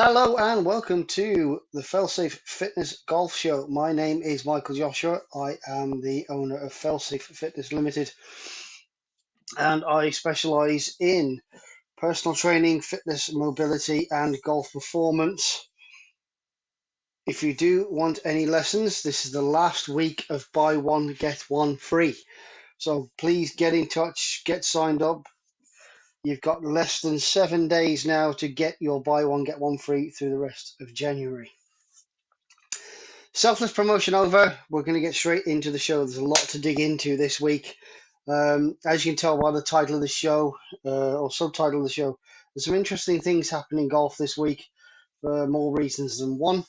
Hello and welcome to the Failsafe Fitness Golf Show. My name is Michael Joshua. I am the owner of Failsafe Fitness Limited and I specialize in personal training, fitness, mobility, and golf performance. If you do want any lessons, this is the last week of buy one, get one free. So please get in touch, get signed up. You've got less than 7 days now to get your buy one, get one free through the rest of January. Selfless promotion over. We're going to get straight into the show. There's a lot to dig into this week. As you can tell by the title of the show, or subtitle of the show, there's some interesting things happening in golf this week for more reasons than one.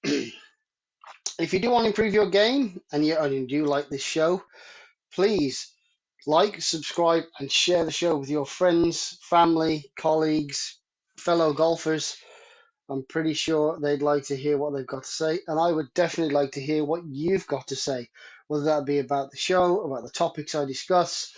If you do want to improve your game and you do like this show, please like, subscribe, and share the show with your friends, family, colleagues, fellow golfers. I'm pretty sure they'd like to hear what they've got to say, and I would definitely like to hear what you've got to say, whether that be about the show, about the topics I discuss,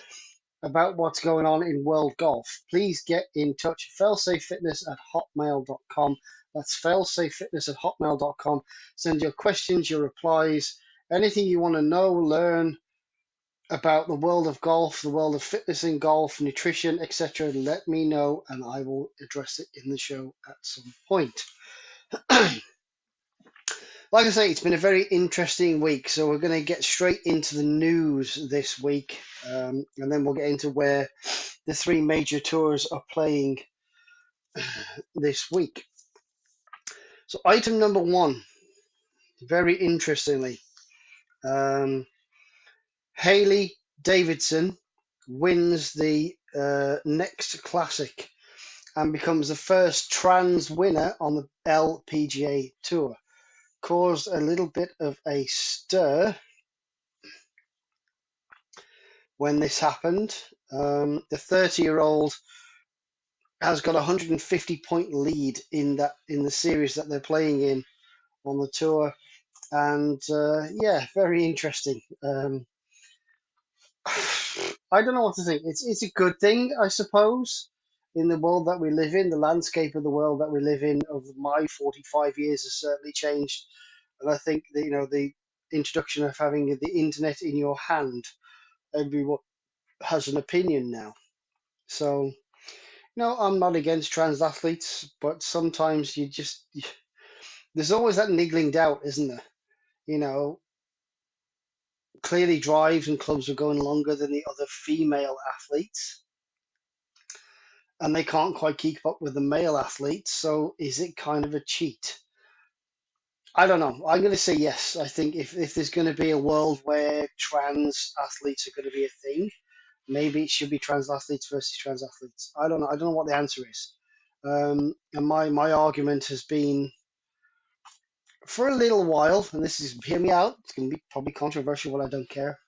about what's going on in world golf. Please get in touch. Failsafefitness@hotmail.com. That's failsafefitness@hotmail.com. Send your questions, your replies, anything you want to know, learn about the world of golf, the world of fitness in golf, nutrition, etc. Let me know, and I will address it in the show at some point. Like I say, it's been a very interesting week, so we're going to get straight into the news this week, and then we'll get into where the three major tours are playing this week. So item number one, very interestingly, Hailey Davidson wins the next classic and becomes the first trans winner on the LPGA Tour. Caused a little bit of a stir when this happened. The 30-year-old has got a 150-point lead in the series that they're playing in on the tour, and yeah, very interesting. I don't know what to think. It's a good thing, I suppose, in the world that we live in. The landscape of the world that we live in over my 45 years has certainly changed, and I think that, the introduction of having the internet in your hand, everyone has an opinion now. So, no, I'm not against trans athletes, but sometimes there's always that niggling doubt, isn't there? You know, clearly drives and clubs are going longer than the other female athletes, and they can't quite keep up with the male athletes. So is it kind of a cheat? I don't know. I'm going to say yes. I think if there's going to be a world where trans athletes are going to be a thing, maybe it should be trans athletes versus trans athletes. I don't know. I don't know what the answer is. And my argument has been for a little while, and this is, hear me out, it's going to be probably controversial, but I don't care.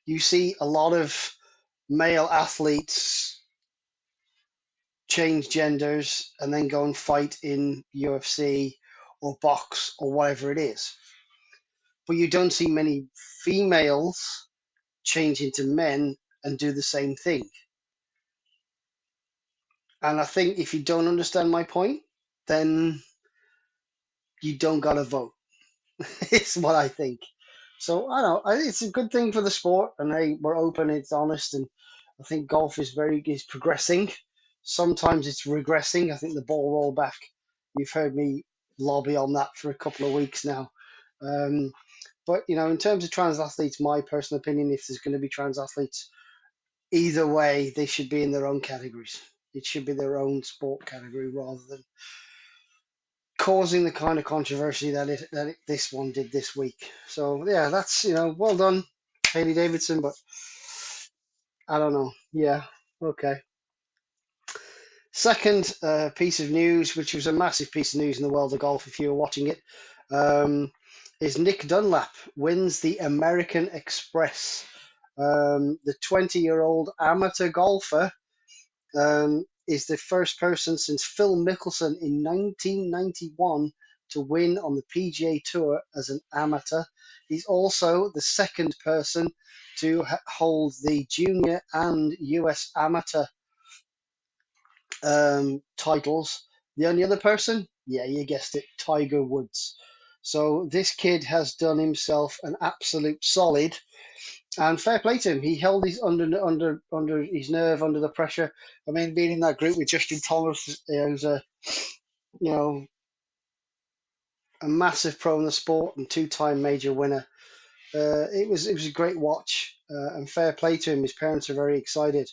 You see a lot of male athletes change genders and then go and fight in UFC or box or whatever it is. But you don't see many females change into men and do the same thing. And I think if you don't understand my point, then you don't got to vote. It's what I think. So I don't know. It's a good thing for the sport, and we're open, it's honest, and I think golf is progressing. Sometimes it's regressing. I think the ball roll back. You've heard me lobby on that for a couple of weeks now. But in terms of trans athletes, my personal opinion, if there's going to be trans athletes, either way, they should be in their own categories. It should be their own sport category rather than causing the kind of controversy that this one did this week. So yeah, that's well done, Hailey Davidson. But I don't know. Yeah, okay. Second piece of news, which was a massive piece of news in the world of golf, if you were watching it, is Nick Dunlap wins the American Express. The 20-year-old amateur golfer is the first person since Phil Mickelson in 1991 to win on the PGA Tour as an amateur. He's also the second person to hold the junior and US amateur titles. The only other person, yeah, you guessed it, Tiger Woods. So this kid has done himself an absolute solid, and fair play to him. He held his under his nerve under the pressure. I mean, being in that group with Justin Thomas, who's a you know a massive pro in the sport and two-time major winner. It was a great watch, and fair play to him. His parents are very excited,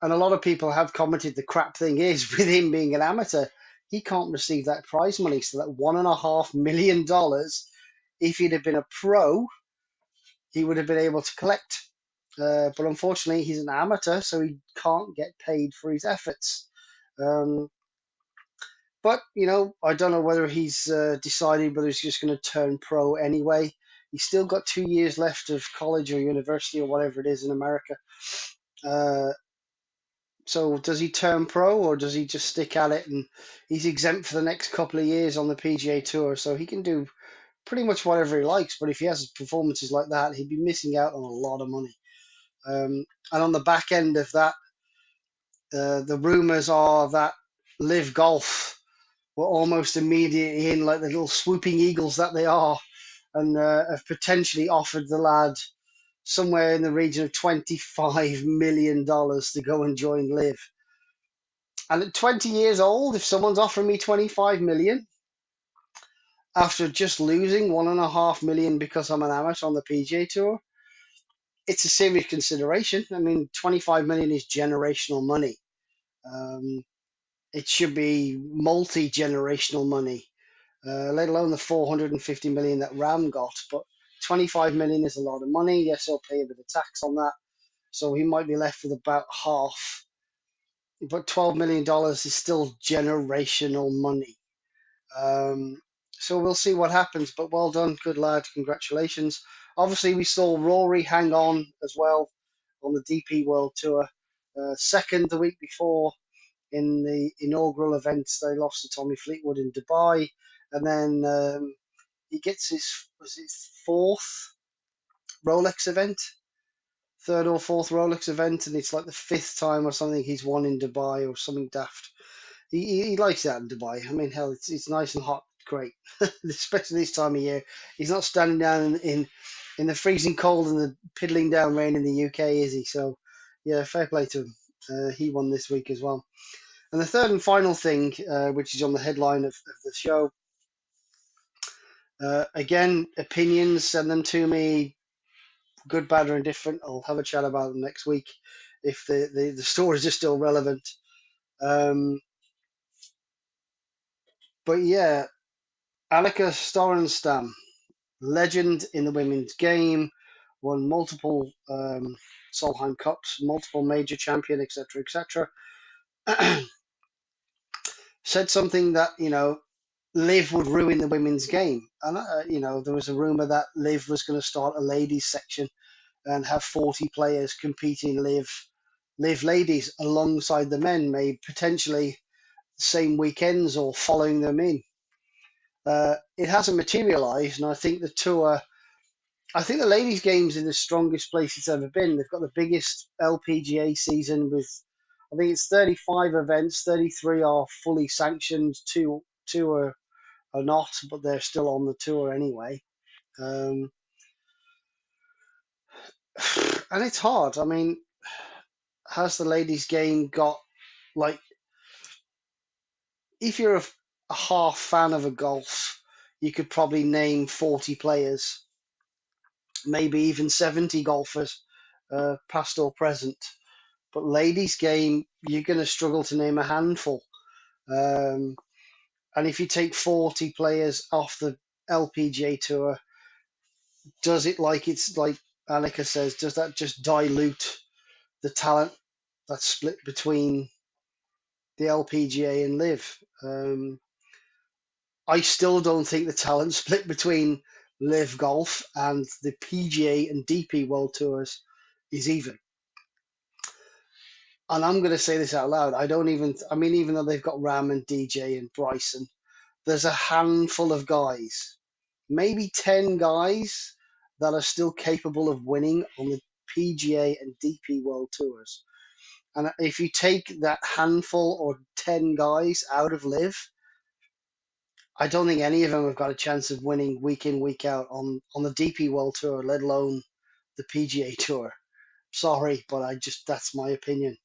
and a lot of people have commented the crap thing is with him being an amateur, he can't receive that prize money. So that $1.5 million, if he'd have been a pro, he would have been able to collect. But unfortunately, he's an amateur, so he can't get paid for his efforts. Um, but I don't know whether he's decided whether he's just going to turn pro anyway. He's still got 2 years left of college or university or whatever it is in America. Uh, so does he turn pro or does he just stick at it? And he's exempt for the next couple of years on the PGA Tour, so he can do pretty much whatever he likes. But if he has performances like that, he'd be missing out on a lot of money. And on the back end of that, the rumors are that Live Golf were almost immediately in, like the little swooping eagles that they are, and have potentially offered the lad somewhere in the region of $25 million to go and join Live. And at 20 years old, if someone's offering me 25 million after just losing 1.5 million because I'm an amateur on the PGA Tour, it's a serious consideration. I mean, 25 million is generational money. Um, it should be multi-generational money, let alone the 450 million that Ram got. But 25 million is a lot of money. Yes, he'll pay a bit of tax on that, so he might be left with about half. But $12 million is still generational money. Um, so we'll see what happens. But well done, good lad. Congratulations. Obviously, we saw Rory hang on as well on the DP World Tour. Second the week before in the inaugural events, they lost to Tommy Fleetwood in Dubai, and then he gets his fourth Rolex event, third or fourth Rolex event, and it's like the fifth time or something he's won in Dubai or something daft. He likes that in Dubai. I mean, hell, it's nice and hot, great, especially this time of year. He's not standing down in the freezing cold and the piddling down rain in the UK, is he? So, yeah, fair play to him. He won this week as well. And the third and final thing, which is on the headline of the show, again, opinions, send them to me, good, bad, or indifferent. I'll have a chat about them next week if the stories are still relevant. Um, but yeah, Annika Sorenstam, legend in the women's game, won multiple Solheim Cups, multiple major champion, etc., etc. Said something that Liv would ruin the women's game, and there was a rumor that Liv was going to start a ladies section and have 40 players competing Liv ladies alongside the men, maybe potentially same weekends or following them in. It hasn't materialised, and I think the ladies' game's in the strongest place it's ever been. They've got the biggest LPGA season with, I think it's 35 events, 33 are fully sanctioned, two are not, but they're still on the tour anyway. Um, and it's hard. I mean, has the ladies' game got, like, if you're a half fan of a golf, you could probably name 40 players, maybe even 70 golfers, past or present. But ladies' game, you're going to struggle to name a handful. Um, and if you take 40 players off the LPGA tour, does it, like it's like Annika says, does that just dilute the talent that's split between the LPGA and Live? I still don't think the talent split between Live Golf and the PGA and DP World Tours is even. And I'm going to say this out loud. I mean, even though they've got Ram and DJ and Bryson, there's a handful of guys, maybe 10 guys, that are still capable of winning on the PGA and DP World Tours. And if you take that handful or 10 guys out of Live, I don't think any of them have got a chance of winning week in, week out on the DP World Tour, let alone the PGA Tour. Sorry, but that's my opinion.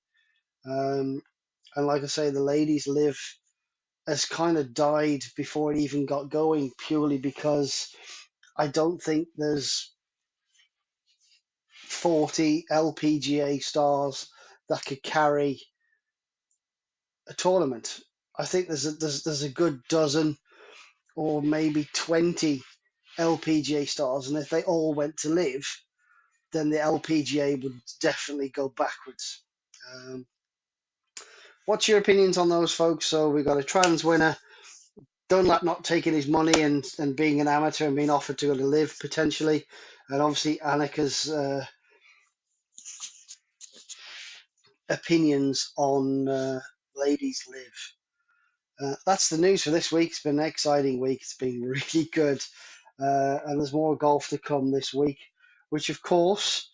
Um, and like I say, the ladies Live has kind of died before it even got going, purely because I don't think there's 40 LPGA stars that could carry a tournament. I think there's a good dozen or maybe 20 LPGA stars, and if they all went to Live, then the LPGA would definitely go backwards. Um, what's your opinions on those folks? So we got a trans winner, Dunlap not taking his money and being an amateur and being offered to go to Live potentially, and obviously Annika's opinions on ladies Live. That's the news for this week. It's been an exciting week. It's been really good. And there's more golf to come this week, which, of course,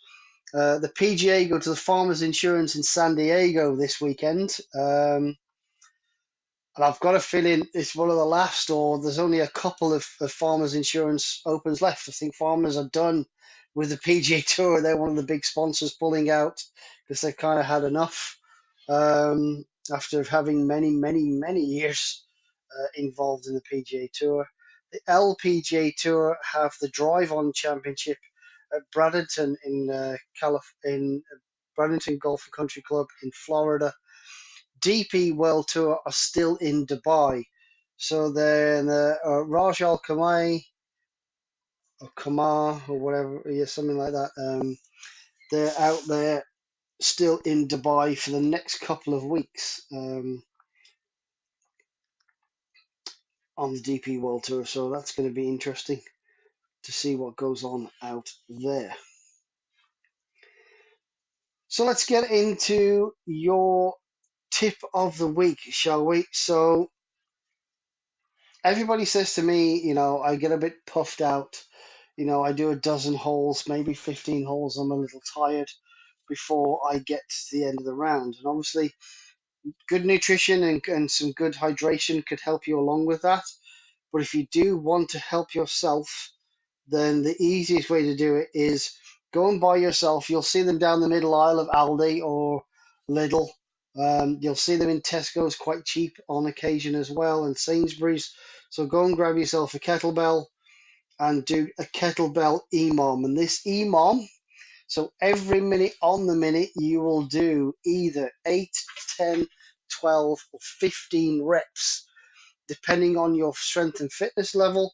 the PGA go to the Farmers Insurance in San Diego this weekend. And I've got a feeling it's one of the last, or there's only a couple of Farmers Insurance Opens left. I think Farmers are done with the PGA Tour. They're one of the big sponsors pulling out because they've kind of had enough after having many, many, many years involved in the PGA Tour. The LPGA Tour have the Drive On Championship at Bradenton in Bradenton Golf and Country Club in Florida. DP World Tour are still in Dubai. So then Raj Al Khamai or Kamar or whatever, yeah, something like that. They're out there still in Dubai for the next couple of weeks on the DP World Tour. So that's going to be interesting to see what goes on out there. So let's get into your tip of the week, shall we? So everybody says to me, I get a bit puffed out. I do a dozen holes, maybe 15 holes. I'm a little tired before I get to the end of the round. And obviously, good nutrition and some good hydration could help you along with that. But if you do want to help yourself, then the easiest way to do it is go and buy yourself. You'll see them down the middle aisle of Aldi or Lidl. You'll see them in Tesco's quite cheap on occasion as well, and Sainsbury's. So go and grab yourself a kettlebell and do a kettlebell EMOM. And this EMOM, so every minute on the minute, you will do either 8, 10, 12, or 15 reps, depending on your strength and fitness level.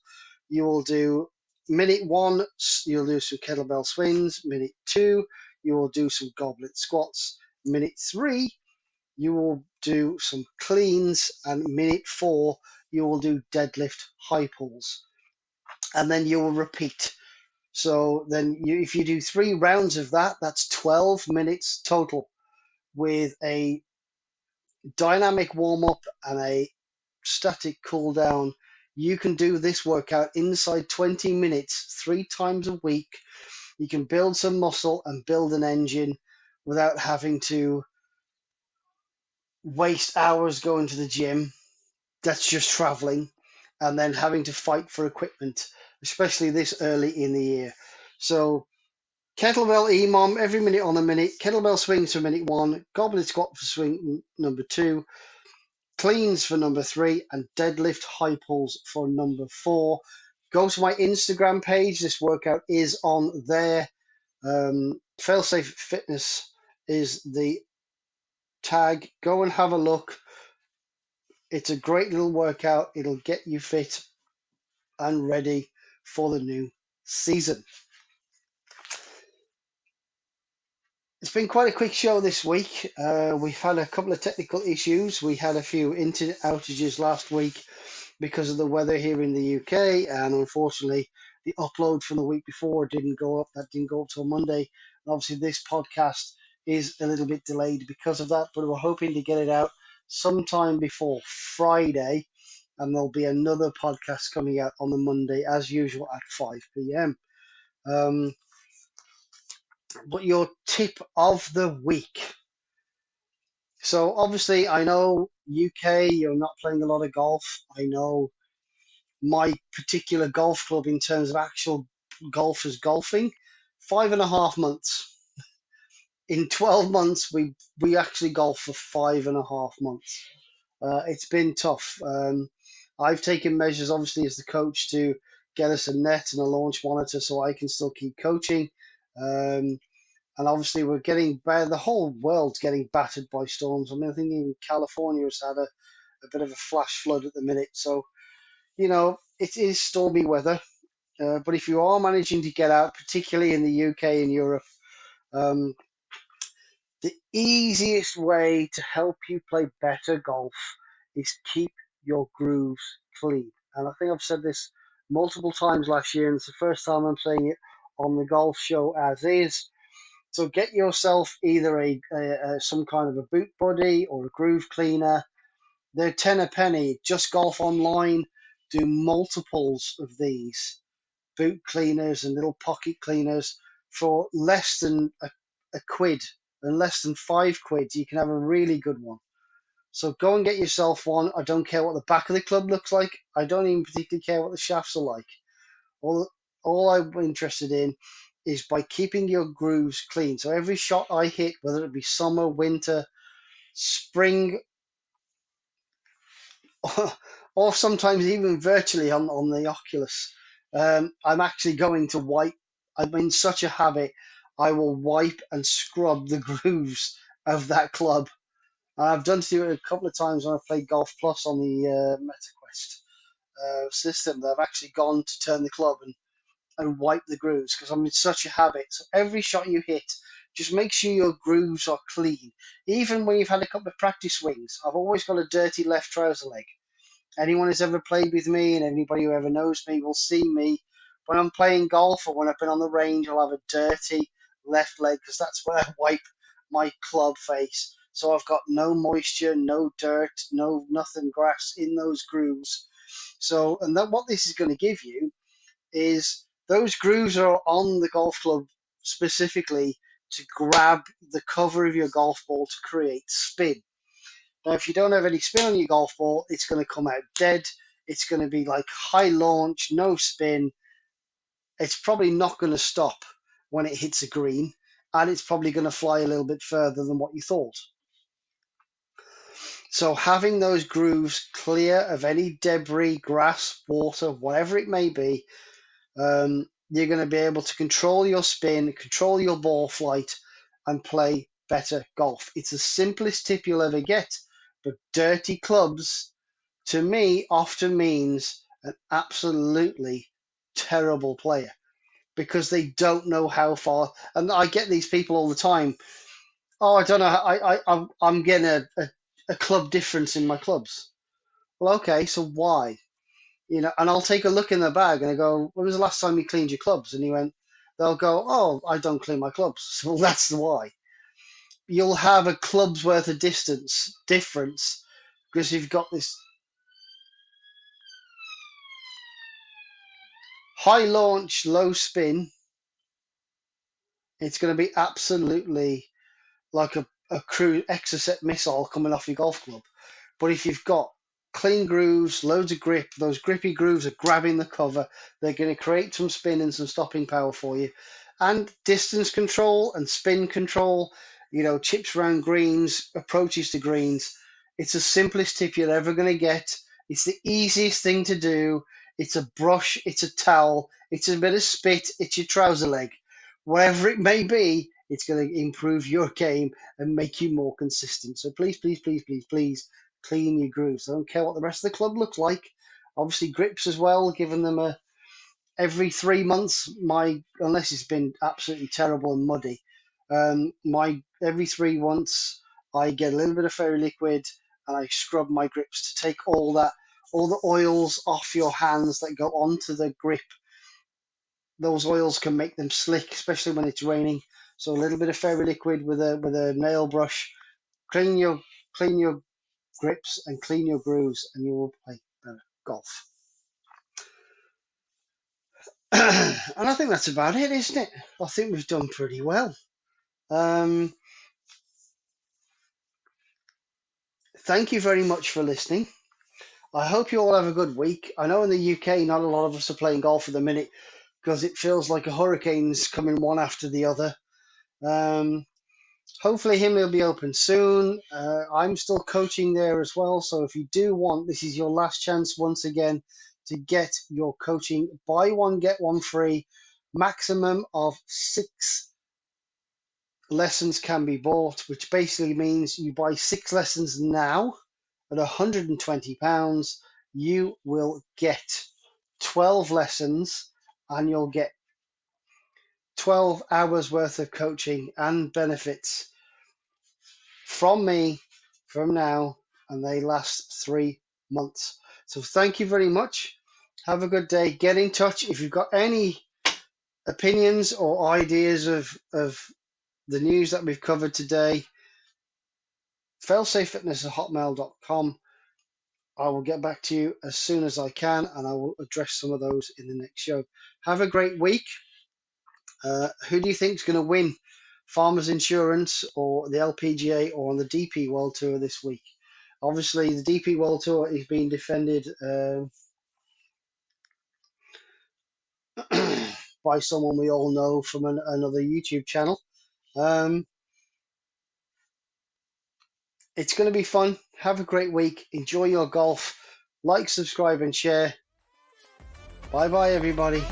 You will do minute 1, you'll do some kettlebell swings. Minute 2, you will do some goblet squats. Minute 3, you will do some cleans. And minute 4, you will do deadlift high pulls. And then you will repeat. So then if you do 3 rounds of that, that's 12 minutes total with a dynamic warm-up and a static cool down. You can do this workout inside 20 minutes 3 times a week. You can build some muscle and build an engine without having to waste hours going to the gym. That's just traveling and then having to fight for equipment, especially this early in the year. So kettlebell EMOM every minute on the minute, kettlebell swings for minute 1, goblet squat for swing number 2, cleans for number 3, and deadlift high pulls for number 4. Go to my Instagram page. This workout is on there. Failsafe Fitness is the tag. Go and have a look. It's a great little workout. It'll get you fit and ready for the new season. It's been quite a quick show this week. We've had a couple of technical issues. We had a few internet outages last week because of the weather here in the UK, and unfortunately, the upload from the week before didn't go up. That didn't go up till Monday. And obviously, this podcast is a little bit delayed because of that, but we're hoping to get it out sometime before Friday, and there'll be another podcast coming out on the Monday, as usual, at 5 p.m. But your tip of the week. So obviously, I know UK, you're not playing a lot of golf. I know my particular golf club in terms of actual golfers golfing, 5.5 months. In 12 months, we actually golf for 5.5 months. It's been tough. I've taken measures, obviously, as the coach to get us a net and a launch monitor so I can still keep coaching. Um, and obviously, we're getting the whole world's getting battered by storms. I mean, I think even California has had a bit of a flash flood at the minute. So, it is stormy weather. But if you are managing to get out, particularly in the UK and Europe, um, the easiest way to help you play better golf is keep your grooves clean. And I think I've said this multiple times last year, and it's the first time I'm saying it on the golf show as is. So get yourself either some kind of a boot buddy or a groove cleaner. They're 10 a penny. Just Golf Online do multiples of these boot cleaners and little pocket cleaners for less than a quid and less than 5 quid. You can have a really good one. So go and get yourself one. I don't care what the back of the club looks like. I don't even particularly care what the shafts are like. All, all I'm interested in is by keeping your grooves clean. So every shot I hit, whether it be summer, winter, spring, or sometimes even virtually on the Oculus, I'm actually going to wipe. I'm in such a habit, I will wipe and scrub the grooves of that club. I've done to it a couple of times when I've played Golf Plus on the MetaQuest system. That I've actually gone to turn the club and wipe the grooves because I'm in such a habit. So every shot you hit, just make sure your grooves are clean. Even when you've had a couple of practice swings, I've always got a dirty left trouser leg. Anyone who's ever played with me and anybody who ever knows me will see me when I'm playing golf or when I've been on the range. I'll have a dirty left leg because that's where I wipe my club face. So I've got no moisture, no dirt, no nothing grass in those grooves. So, and that what this is going to give you is those grooves are on the golf club specifically to grab the cover of your golf ball to create spin. Now, if you don't have any spin on your golf ball, it's going to come out dead. It's going to be like high launch, no spin. It's probably not going to stop when it hits a green, and it's probably going to fly a little bit further than what you thought. So having those grooves clear of any debris, grass, water, whatever it may be, you're going to be able to control your spin, control your ball flight, and play better golf. It's the simplest tip you'll ever get, but dirty clubs to me often means an absolutely terrible player because they don't know how far. And I get these people all the time. Oh, I don't know. I'm getting a club difference in my clubs. Well, okay, so why? And I'll take a look in the bag and I go, when was the last time you cleaned your clubs? And he went, they'll go, oh, I don't clean my clubs. So that's the why. You'll have a club's worth of distance difference because you've got this high launch, low spin. It's going to be absolutely like a cruise Exocet missile coming off your golf club. But if you've got clean grooves, loads of grip, those grippy grooves are grabbing the cover. They're going to create some spin and some stopping power for you. And distance control and spin control, chips around greens, approaches to greens. It's the simplest tip you're ever going to get. It's the easiest thing to do. It's a brush, it's a towel, it's a bit of spit, it's your trouser leg. Whatever it may be, it's going to improve your game and make you more consistent. So please, please, please, please, please clean your grooves. I don't care what the rest of the club looks like. Obviously, grips as well, giving them every 3 months. Unless it's been absolutely terrible and muddy, my every 3 months I get a little bit of fairy liquid and I scrub my grips to take all the oils off your hands that go onto the grip. Those oils can make them slick, especially when it's raining. So a little bit of fairy liquid with a nail brush, clean your clean your grips and clean your grooves, and you will play better golf. And I think that's about it, isn't it? I think we've done pretty well. Um, thank you very much for listening. I hope you all have a good week. I know in the UK, not a lot of us are playing golf at the minute because it feels like a hurricane's coming one after the other. Um, Hopefully, him will be open soon. I'm still coaching there as well. So if you do want, this is your last chance once again to get your coaching. Buy one, get one free. Maximum of 6 lessons can be bought, which basically means you buy 6 lessons now at £120. You will get 12 lessons and you'll get 12 hours worth of coaching and benefits from me from now, and they last 3 months. So thank you very much. Have a good day. Get in touch if you've got any opinions or ideas of the news that we've covered today. Failsafefitness@hotmail.com. I will get back to you as soon as I can, and I will address some of those in the next show. Have a great week. Who do you think is going to win, Farmers Insurance or the LPGA or on the DP World Tour this week? Obviously, the DP World Tour is being defended by someone we all know from another YouTube channel. It's going to be fun. Have a great week. Enjoy your golf. Like, subscribe, and share. Bye bye, everybody.